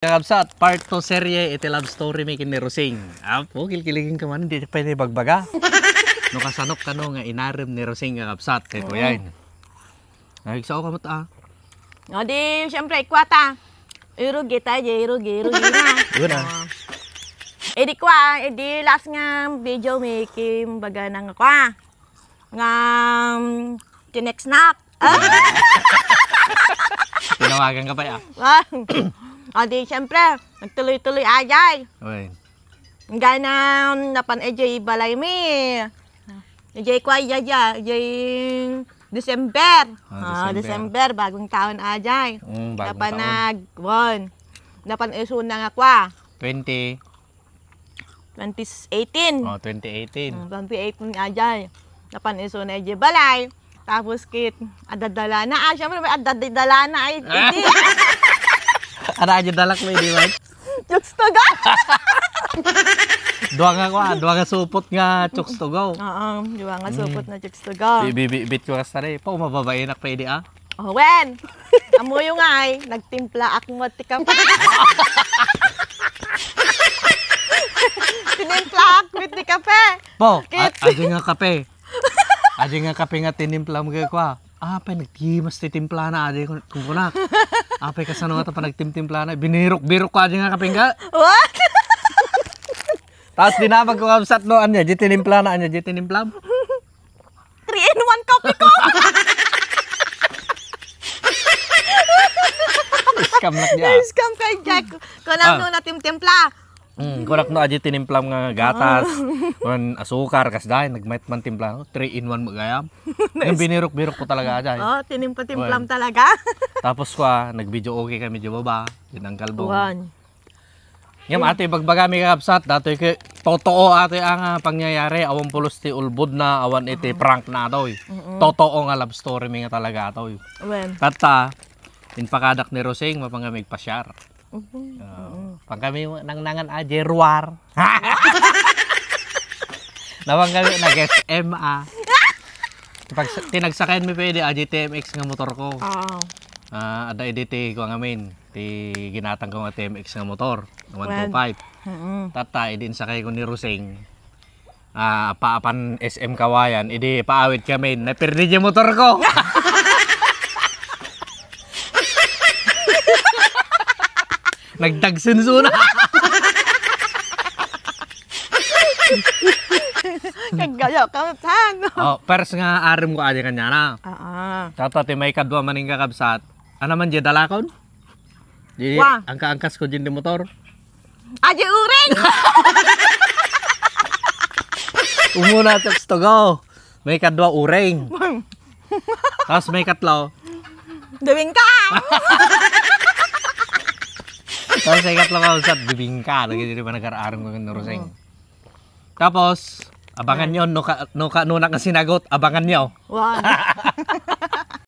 Kakabsat, part 2 serye, iti love story may kinirusing. Apo, kilkiligin ka man, hindi pwede bagbaga. No kasanok ka no, nga inarim ni Rosing kakabsat. Ito yan. Nagsao ka mo ta. O di, siyempre, ikwata. Irugi tayo, irugi na. Yun ah. Di kwa, di last nga video making baga ng kwa. Nga, tinext snack. Tinawagan ka pa ya. O di, siyempre, nagtuloy-tuloy ajay. Uy. Gana napan ejay balay mi. Ejay kwa ejay December. December, bagong taon ajay. Bagong napan taon. Napan isuna nga kwa. 2018. 2018. Oh, 2018. 2018 ajay. Napan isuna ejay balay. Tapos kit, adadala na. Siyempre may adadala na ay. Ano aja dalak mo, di ba? Chuks to go! Dua nga supot nga chuks to go. Oo, dua nga supot na chuks to go. Bibit ko kasi rin. Pa, mababainak pa hindi ah. Oh, wen! Amo yung ay, nagtimpla akong matika pa. Tinimpla akong matika pa. Po, aja nga kape. Aja nga kape nga tinimpla mo kwa. Pa nagtimas titimpla na aja kung kunak. Apay ka sana nga pa nagtimtimpla na. Binirok-birok ka aja nga kape nga. What? Tapos dinamag ko kapsat no, anya, di tinimpla na, anya, di tinimpla. 3-in-1 coffee ko! Scam lang niya. Scam kay Jack. Kunang no na timtimpla. Kunak no, aja tinimpla nga gatas. Asukar, kasdahin, nagmait man timpla. 3-in-1 magayam. Yung binirok-birok ko talaga aja. Oh, tinimpa-timplam talaga. Tapos kwa, nag-video okay kami di baba. Yun ang kalbong. Ngam ate bagbagami kakabsat, dato yung totoo ate ang pangyayari, awan pulos ti ulbud na, awan iti prank na ito. Totoo nga love story mi nga talaga ito. Kata, inpakadak ni Rosing, mapangamig pasyar. Pang kami nangnangan aje ruar. Nawang kami nag-SM tinagsakayan mi pwede aje TMX nga motor ko. Ada editi ko ngamin ti ginatang ko nga TMX nga motor 125. Tata idin sakay ko ni Rosing. Paapan SM Kawayan, idi paawit kami na perdi yung motor ko. Nagdagsunso na. Kagayo ka tan. Pers nga arim ko aja kanya na. Tata ti may kadwa maning kakabsat. Ano man di dalakon? Di angka-angkas ko din di motor. Aja uring. Umuna chuks to go. May kadwa uring. Tapos may katlo. Dawing ka. Tapos may katlo ka usat bibingka. Lagi di pa nagkaraarang ko ng Rosing. Tapos abangan nyo, no na sinagot, abangan nyo.